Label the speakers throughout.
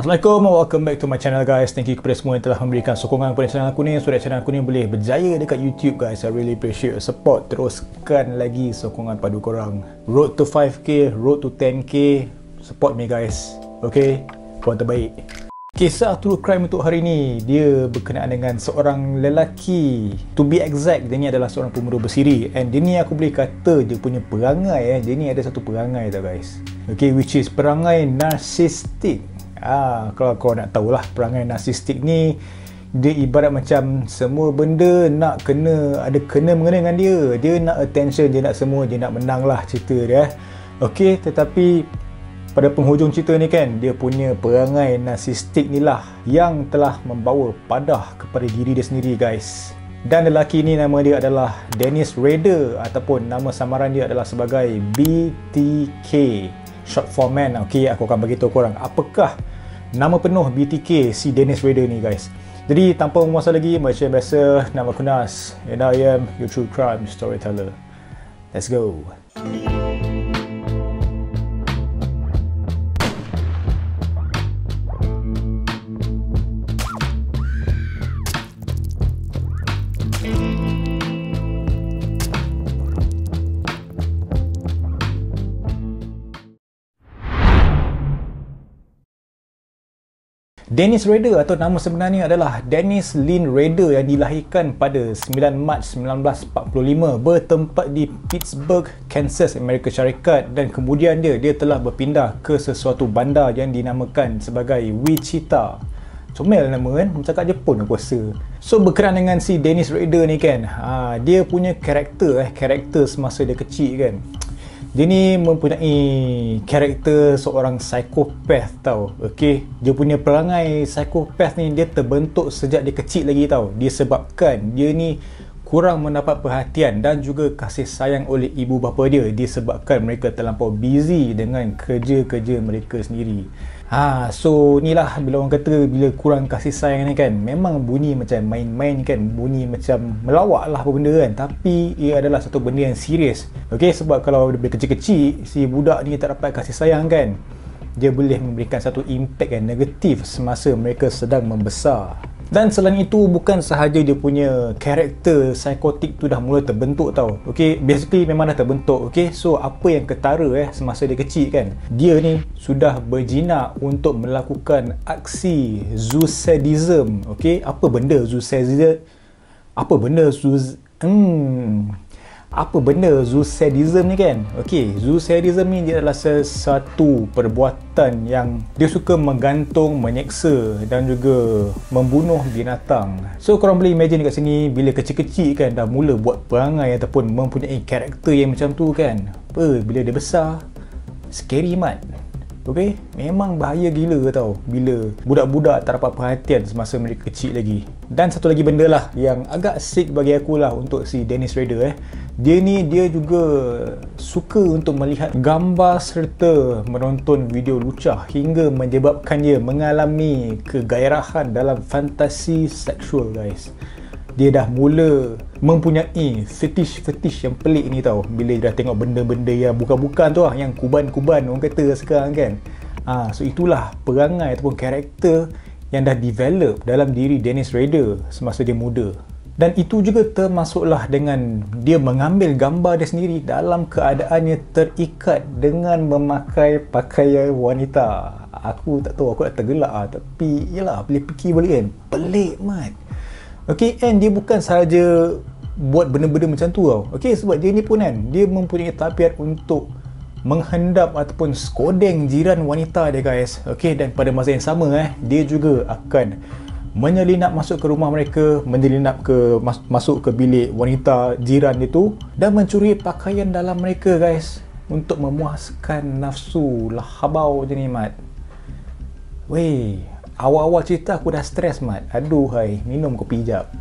Speaker 1: Assalamualaikum, welcome back to my channel guys. Thank you kepada semua yang telah memberikan sokongan kepada channel aku ni supaya channel aku ni boleh berjaya dekat YouTube guys. I really appreciate your support. Teruskan lagi sokongan padu korang. Road to 5k, road to 10k. Support me guys. Okay, korang terbaik. Kisah true crime untuk hari ni, dia berkenaan dengan seorang lelaki. To be exact, dia ni adalah seorang pemuda bersiri. And dia ni aku boleh kata dia punya perangai dia ni ada satu perangai tau guys. Okay, which is perangai narsistik. Kalau kau nak tahulah, perangai narsistik ni dia ibarat macam semua benda nak kena mengena dengan dia. Dia nak attention, dia nak semua, dia nak menang lah cerita dia. Okay, tetapi pada penghujung cerita ni kan, dia punya perangai narsistik ni lah yang telah membawa padah kepada diri dia sendiri guys. Dan lelaki ni nama dia adalah Dennis Rader ataupun nama samaran dia adalah sebagai BTK, short for man. Okay, aku akan beritahu korang apakah nama penuh BTK si Dennis Rader ni guys. Jadi tanpa memuasa lagi, macam biasa, nama aku Nas and I am your true crime storyteller. Let's go. Dennis Rader atau nama sebenarnya adalah Dennis Lynn Rader yang dilahirkan pada 9 Mac 1945 bertempat di Pittsburgh, Kansas, Amerika Syarikat, dan kemudian dia telah berpindah ke sesuatu bandar yang dinamakan sebagai Wichita. Comel nama kan, macam kat Jepun aku rasa. So berkenaan dengan si Dennis Rader ni kan, dia punya karakter semasa dia kecil kan. Dia ni mempunyai karakter seorang psikopat tau. Okay, dia punya perangai psikopat ni dia terbentuk sejak dia kecil lagi tau. Disebabkan dia ni kurang mendapat perhatian dan juga kasih sayang oleh ibu bapa dia disebabkan mereka terlampau busy dengan kerja-kerja mereka sendiri. So inilah bila orang kata bila kurang kasih sayang ni kan, memang bunyi macam main-main kan, bunyi macam melawak lah apa benda kan, tapi ia adalah satu benda yang serius. Okay, sebab kalau dia kecil-kecil si budak ni tak dapat kasih sayang kan, dia boleh memberikan satu impact yang negatif semasa mereka sedang membesar. Dan selain itu, bukan sahaja dia punya karakter psikotik tu dah mula terbentuk tau. Okay, basically memang dah terbentuk. Okay, so apa yang ketara semasa dia kecil kan, dia ni sudah berjinak untuk melakukan aksi zoosadism. Okay, apa benda zoosadism? Apa benda zoosadism ni kan? Okay, zoosadism ni dia adalah sesuatu perbuatan yang dia suka menggantung, menyeksa dan juga membunuh binatang. So korang boleh imagine kat sini, bila kecil-kecil kan dah mula buat perangai ataupun mempunyai karakter yang macam tu kan, bila dia besar, scary mat. Okay, memang bahaya gila tau bila budak-budak tak dapat perhatian semasa mereka kecil lagi. Dan satu lagi benda lah yang agak sick bagi aku lah untuk si Dennis Rader dia juga suka untuk melihat gambar serta menonton video lucah hingga menyebabkan dia mengalami kegairahan dalam fantasi seksual guys. Dia dah mula mempunyai fetish yang pelik ni tau, bila dia dah tengok benda-benda yang bukan-bukan tu lah, yang kuban-kuban orang kata sekarang kan. So itulah perangai ataupun karakter yang dah develop dalam diri Dennis Rader semasa dia muda. Dan itu juga termasuklah dengan dia mengambil gambar dia sendiri dalam keadaannya terikat dengan memakai pakaian wanita. Aku tak tahu, aku dah tergelak tapi yelah, boleh fikir balik kan, pelik mat. Okay, and dia bukan sahaja buat benda-benda macam tu tau. Okay, sebab dia ni pun kan, dia mempunyai tabiat untuk menghendap ataupun skodeng jiran wanita dia guys. Okay, dan pada masa yang sama dia juga akan menyelinap masuk ke rumah mereka, menyelinap masuk ke bilik wanita jiran dia tu dan mencuri pakaian dalam mereka guys, untuk memuaskan nafsu lahabau je ni mat. Weh, awal-awal cerita aku dah stres mat. Aduh hai, minum kopi jap.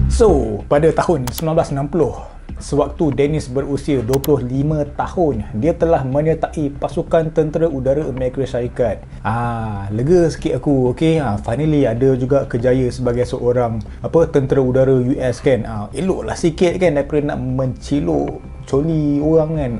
Speaker 1: So, pada tahun 1960, sewaktu Dennis berusia 25 tahun, dia telah menyertai pasukan tentera udara Amerika Syarikat. Lega sikit aku. Okay, finally ada juga kejaya sebagai seorang tentera udara US kan. Eloklah sikit kan daripada nak mencelok coli orang kan.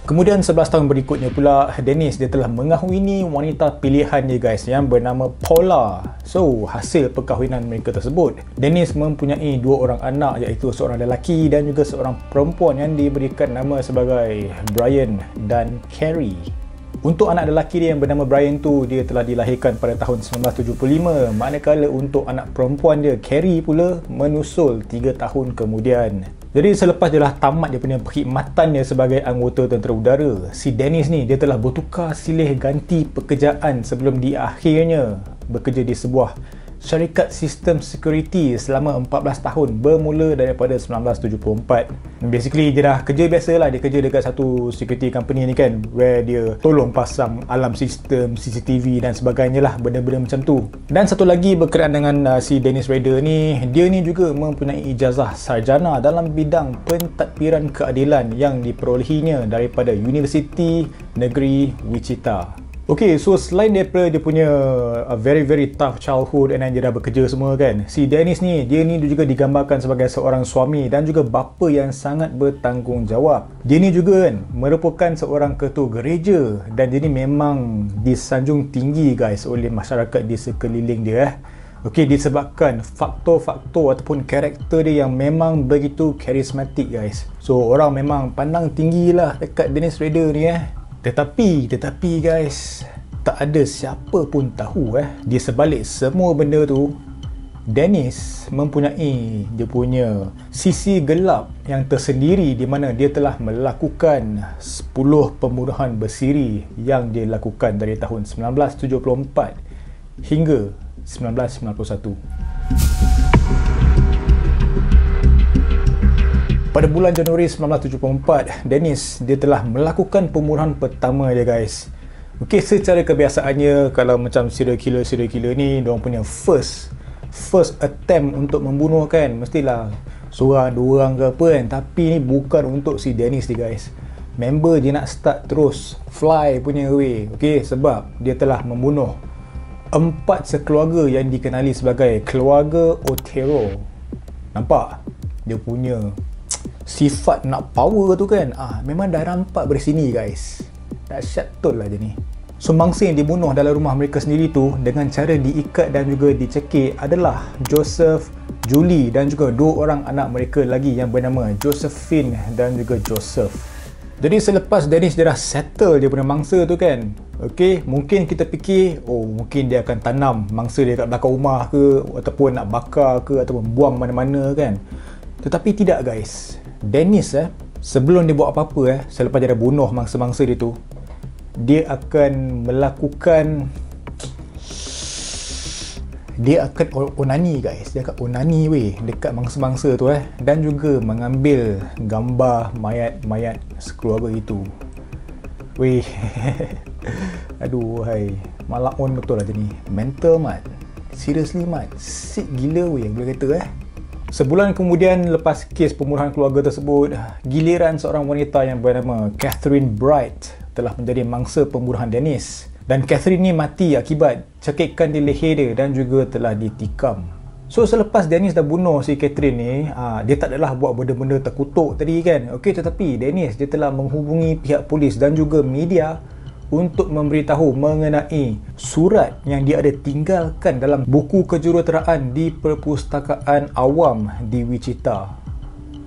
Speaker 1: Kemudian 11 tahun berikutnya pula, Dennis dia telah mengahwini wanita pilihan dia guys yang bernama Paula. So, hasil perkahwinan mereka tersebut, Dennis mempunyai 2 orang anak, iaitu seorang lelaki dan juga seorang perempuan yang diberikan nama sebagai Brian dan Carrie. Untuk anak lelaki dia yang bernama Brian tu, dia telah dilahirkan pada tahun 1975, manakala untuk anak perempuan dia, Carrie pula, menyusul 3 tahun kemudian. Jadi selepas dia dah tamat dia punya perkhidmatannya sebagai anggota tentera udara, si Dennis ni dia telah bertukar silih ganti pekerjaan sebelum dia akhirnya bekerja di sebuah syarikat sistem security selama 14 tahun bermula daripada 1974. Basically dia dah kerja biasalah, dia kerja dekat satu security company ni kan, where dia tolong pasang alarm sistem, CCTV dan sebagainya lah, benda-benda macam tu. Dan satu lagi berkenaan dengan si Dennis Rader ni, dia ni juga mempunyai ijazah sarjana dalam bidang pentadbiran keadilan yang diperolehinya daripada Universiti Negeri Wichita. Okay, so selain daripada dia punya very tough childhood and then dia dah bekerja semua kan, si Dennis ni, dia ni juga digambarkan sebagai seorang suami dan juga bapa yang sangat bertanggungjawab. Dia ni juga kan merupakan seorang ketua gereja dan dia ni memang disanjung tinggi guys oleh masyarakat di sekeliling dia. Okay, disebabkan faktor-faktor ataupun karakter dia yang memang begitu karismatik guys. So orang memang pandang tinggi lah dekat Dennis Rader ni Tetapi guys, tak ada siapa pun tahu di sebalik semua benda tu, Dennis mempunyai dia punya sisi gelap yang tersendiri di mana dia telah melakukan 10 pembunuhan bersiri yang dia lakukan dari tahun 1974 hingga 1991. Pada bulan Januari 1974, Dennis dia telah melakukan pembunuhan pertama dia guys. Okey, secara kebiasaannya kalau macam serial killer ni, diorang punya first attempt untuk membunuh kan, mestilah seorang, 2 orang ke apa kan. Tapi ni bukan untuk si Dennis ni guys. Member dia nak start terus fly punya way. Okey, sebab dia telah membunuh 4 sekeluarga yang dikenali sebagai keluarga Otero. Nampak? Dia punya sifat nak power tu kan, memang dah nampak dari sini guys. Dahsyat betul lah dia ni. So mangsa yang dibunuh dalam rumah mereka sendiri tu dengan cara diikat dan juga dicekik adalah Joseph, Julie dan juga 2 orang anak mereka lagi yang bernama Josephine dan juga Joseph. Jadi selepas Dennis dia dah settle dia punya mangsa tu kan, okay, mungkin kita fikir mungkin dia akan tanam mangsa dia kat belakang rumah ke, ataupun nak bakar ke, ataupun buang mana-mana kan. Tetapi tidak guys. Dennis sebelum dia buat apa-apa selepas dia dah bunuh mangsa-mangsa dia tu, dia akan melakukan onani guys. Dia akan onani dekat mangsa-mangsa tu dan juga mengambil gambar mayat-mayat sekeluarga itu. Aduh malaun betul lah dia ni. Mental mat. Seriously mat. Sick gila boleh kata Sebulan kemudian lepas kes pembunuhan keluarga tersebut, giliran seorang wanita yang bernama Catherine Bright telah menjadi mangsa pembunuhan Dennis. Dan Catherine ni mati akibat cekikan di leher dia dan juga telah ditikam. So selepas Dennis dah bunuh si Catherine ni, dia tak adalah buat benda-benda terkutuk tadi kan. Okey, tetapi Dennis dia telah menghubungi pihak polis dan juga media untuk memberitahu mengenai surat yang dia ada tinggalkan dalam buku kejuruteraan di perpustakaan awam di Wichita.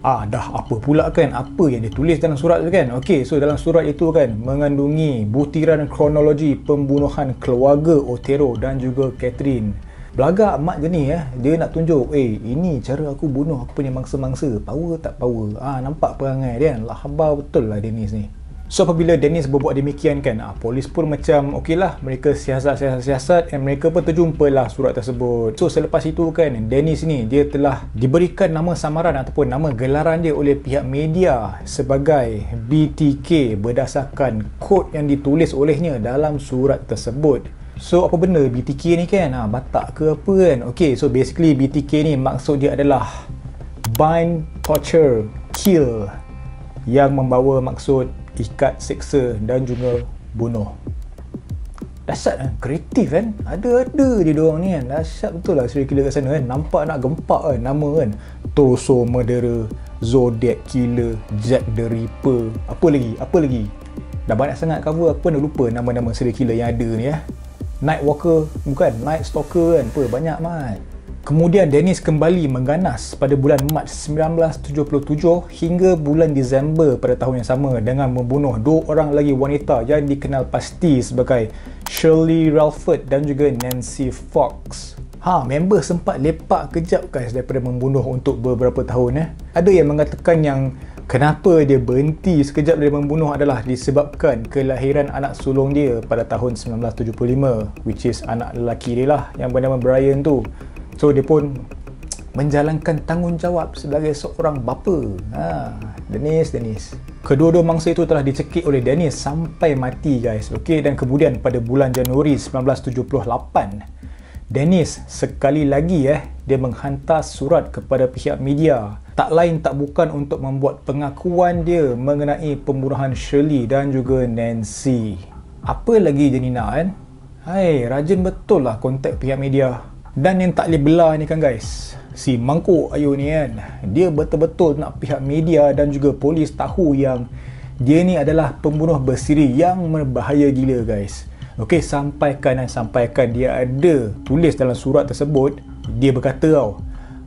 Speaker 1: Dah apa pula kan apa yang dia tulis dalam surat tu kan. Okey, so dalam surat itu kan mengandungi butiran kronologi pembunuhan keluarga Otero dan juga Catherine. Belagak mak je ni dia nak tunjuk ini cara aku bunuh apa ni mangsa-mangsa, power tak power. Nampak perangai dia kan, lahbar betul lah Dennis ni. So apabila Dennis berbuat demikian kan, polis pun macam okeylah, mereka siasat dan mereka pun terjumpalah surat tersebut. So selepas itu kan, Dennis ni dia telah diberikan nama samaran ataupun nama gelaran dia oleh pihak media sebagai BTK berdasarkan kod yang ditulis olehnya dalam surat tersebut. So apa benda BTK ni kan? Batak ke apa kan? Okay, so basically BTK ni maksud dia adalah Bind, Torture, Kill, yang membawa maksud ikat, seksa dan juga bunuh. Dahsyat kreatif kan. Ada je diorang ni kan. Dahsyat betul lah serial killer kat sana kan. Nampak nak gempak kan nama kan. Torso Murderer, Zodiac Killer, Jack the Ripper, apa lagi? Dah banyak sangat cover, aku pun dah lupa nama-nama serial killer yang ada ni ya. Night Walker, bukan, Night Stalker kan, apa, banyak mat. Kemudian Dennis kembali mengganas pada bulan Mac 1977 hingga bulan Disember pada tahun yang sama dengan membunuh 2 orang lagi wanita yang dikenal pasti sebagai Shirley Ralford dan juga Nancy Fox. Member sempat lepak kejap guys daripada membunuh untuk beberapa tahun. Ada yang mengatakan yang kenapa dia berhenti sekejap dari membunuh adalah disebabkan kelahiran anak sulung dia pada tahun 1975, which is anak lelaki dia lah yang bernama Brian tu. So dia pun menjalankan tanggungjawab sebagai seorang bapa. Dennis. Kedua-dua mangsa itu telah dicekik oleh Dennis sampai mati guys. Okey, dan kemudian pada bulan Januari 1978 Dennis sekali lagi dia menghantar surat kepada pihak media. Tak lain tak bukan untuk membuat pengakuan dia mengenai pembunuhan Shirley dan juga Nancy. Apa lagi je ni nak kan? Rajin betul lah kontak pihak media. Dan yang tak boleh belah ni kan guys, si Mangkuk Ayu ni kan, dia betul-betul nak pihak media dan juga polis tahu yang dia ni adalah pembunuh bersiri yang berbahaya gila guys. Okey, sampaikan dia ada tulis dalam surat tersebut, dia berkata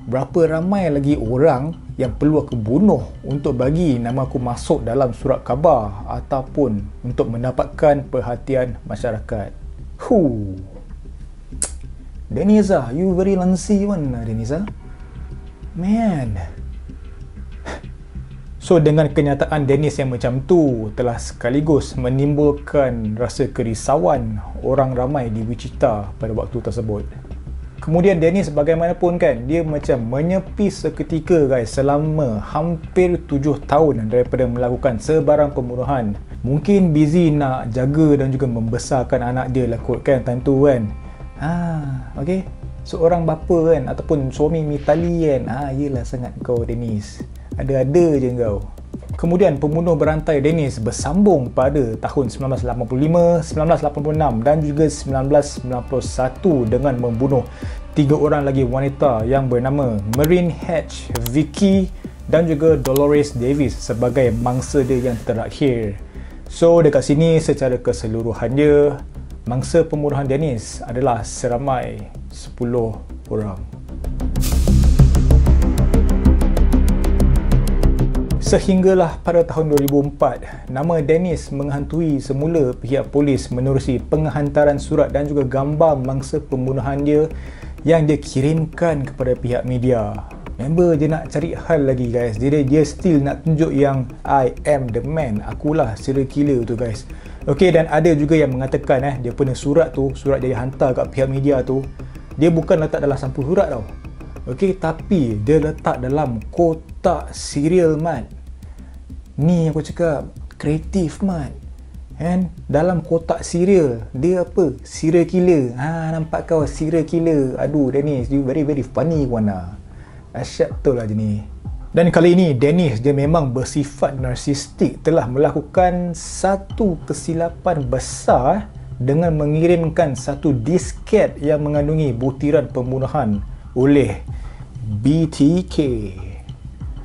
Speaker 1: berapa ramai lagi orang yang perlu aku bunuh untuk bagi nama aku masuk dalam surat khabar ataupun untuk mendapatkan perhatian masyarakat. Dennis you very langsy one Dennis man. So dengan kenyataan Dennis yang macam tu telah sekaligus menimbulkan rasa kerisauan orang ramai di Wichita pada waktu tersebut. Kemudian Dennis bagaimanapun kan, dia macam menyepi seketika guys selama hampir 7 tahun daripada melakukan sebarang pembunuhan. Mungkin busy nak jaga dan juga membesarkan anak dia lah kot kan time tu kan. Okay, seorang bapa kan ataupun suami mitali kan. Yelah sangat kau Dennis, ada-ada je kau. Kemudian pembunuh berantai Dennis bersambung pada tahun 1985, 1986 dan juga 1991 dengan membunuh 3 orang lagi wanita yang bernama Maureen Hatch, Vicky dan juga Dolores Davis sebagai mangsa dia yang terakhir. So dekat sini secara keseluruhannya mangsa pembunuhan Dennis adalah seramai 10 orang. Sehinggalah pada tahun 2004, nama Dennis menghantui semula pihak polis menerusi penghantaran surat dan juga gambar mangsa pembunuhan dia yang dia kirimkan kepada pihak media. Member dia nak cari hal lagi guys. Dia still nak tunjuk yang I am the man, akulah serial killer tu guys. Okey, dan ada juga yang mengatakan dia punya surat dia hantar kat pihak media tu, dia bukan letak dalam sampul surat tau. Okey, tapi dia letak dalam kotak serial mat. Ni aku cakap kreatif mat. Kan? Dalam kotak serial dia apa? Serial killer. Nampak kau serial killer. Aduh Dennis, you very very funny wana. Asyik betul lah je ni. Dan kali ini Dennis dia memang bersifat narsistik, telah melakukan satu kesilapan besar dengan mengirimkan satu disket yang mengandungi butiran pembunuhan oleh BTK.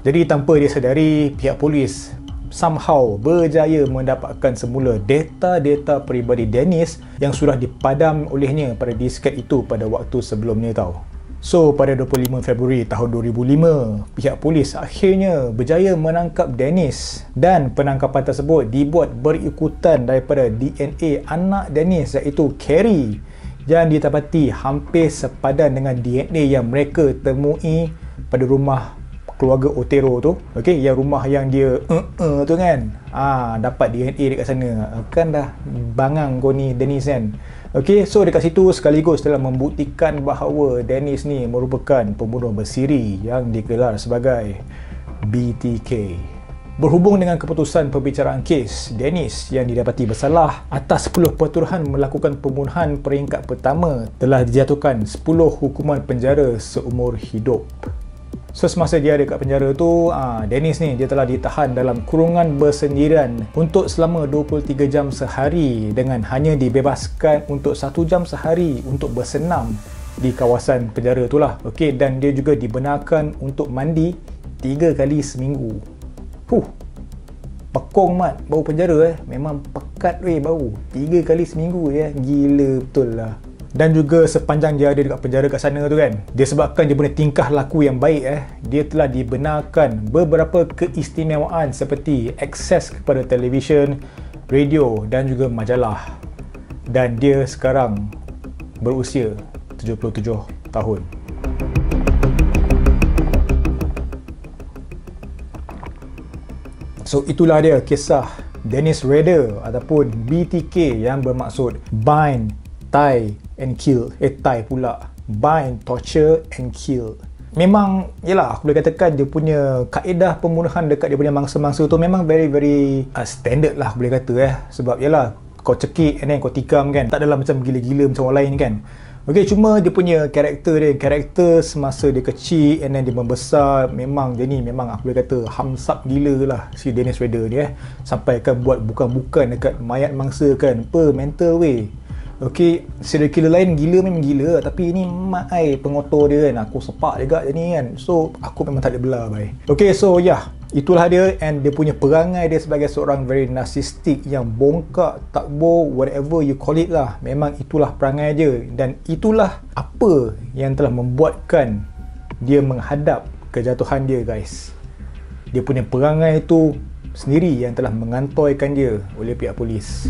Speaker 1: Jadi tanpa dia sedari, pihak polis somehow berjaya mendapatkan semula data-data peribadi Dennis yang sudah dipadam olehnya pada disket itu pada waktu sebelumnya tau. So pada 25 Februari tahun 2005, pihak polis akhirnya berjaya menangkap Dennis dan penangkapan tersebut dibuat berikutan daripada DNA anak Dennis iaitu Carrie yang didapati hampir sepadan dengan DNA yang mereka temui pada rumah keluarga Otero tu. Okey, yang rumah yang dia tu kan. Dapat DNA dekat sana. Kan dah bangang kau ni Dennis kan. Okey, so dekat situ sekaligus telah membuktikan bahawa Dennis ni merupakan pembunuh bersiri yang digelar sebagai BTK. Berhubung dengan keputusan pembicaraan kes, Dennis yang didapati bersalah atas 10 pertuduhan melakukan pembunuhan peringkat pertama telah dijatuhkan 10 hukuman penjara seumur hidup. So semasa dia ada kat penjara tu, Dennis ni dia telah ditahan dalam kurungan bersendirian untuk selama 23 jam sehari dengan hanya dibebaskan untuk 1 jam sehari untuk bersenam di kawasan penjara tu lah. Okey, dan dia juga dibenarkan untuk mandi 3 kali seminggu. Pekong mat bau penjara memang pekat weh bau. 3 kali seminggu ya. Gila betul lah. Dan juga sepanjang dia ada dekat penjara kat sana tu kan, dia sebabkan dia punya tingkah laku yang baik dia telah dibenarkan beberapa keistimewaan seperti akses kepada televisyen, radio dan juga majalah. Dan dia sekarang berusia 77 tahun. So itulah dia kisah Dennis Rader ataupun BTK yang bermaksud Bind, Tie and Kill. Tie pula. Bind, Torture and Kill. Memang, yelah, aku boleh katakan dia punya kaedah pembunuhan dekat dia punya mangsa-mangsa tu memang very standard lah aku boleh kata Sebab yelah, kau cekik and then kau tikam kan. Tak adalah macam gila-gila macam orang lain kan. Okay, cuma dia punya karakter semasa dia kecil and then dia membesar, memang dia ni memang aku boleh kata hamsap gila lah si Dennis Rader ni sampai kan buat bukan-bukan dekat mayat mangsa kan. Mental weh. Okay, serial killer lain gila memang gila, tapi ini mak pengotor dia kan, aku sepak juga dia ni kan. So aku memang tak ada belah bye. Okay, so itulah dia, and dia punya perangai dia sebagai seorang very narcissistic yang bongkak, takbur, whatever you call it lah. Memang itulah perangai dia, dan itulah apa yang telah membuatkan dia menghadap kejatuhan dia guys. Dia punya perangai itu sendiri yang telah mengantoikan dia oleh pihak polis.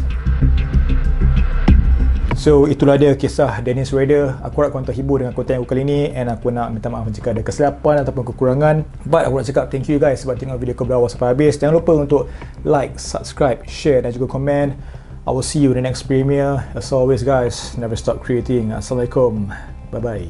Speaker 1: So itulah dia kisah Dennis Rader. Aku harap korang terhibur dengan konten aku kali ni, and aku nak minta maaf jika ada kesilapan ataupun kekurangan. But aku nak cakap thank you guys sebab tengok video aku berawal sampai habis. Jangan lupa untuk like, subscribe, share dan juga komen. I will see you in the next premiere. As always guys, never stop creating. Assalamualaikum. Bye bye.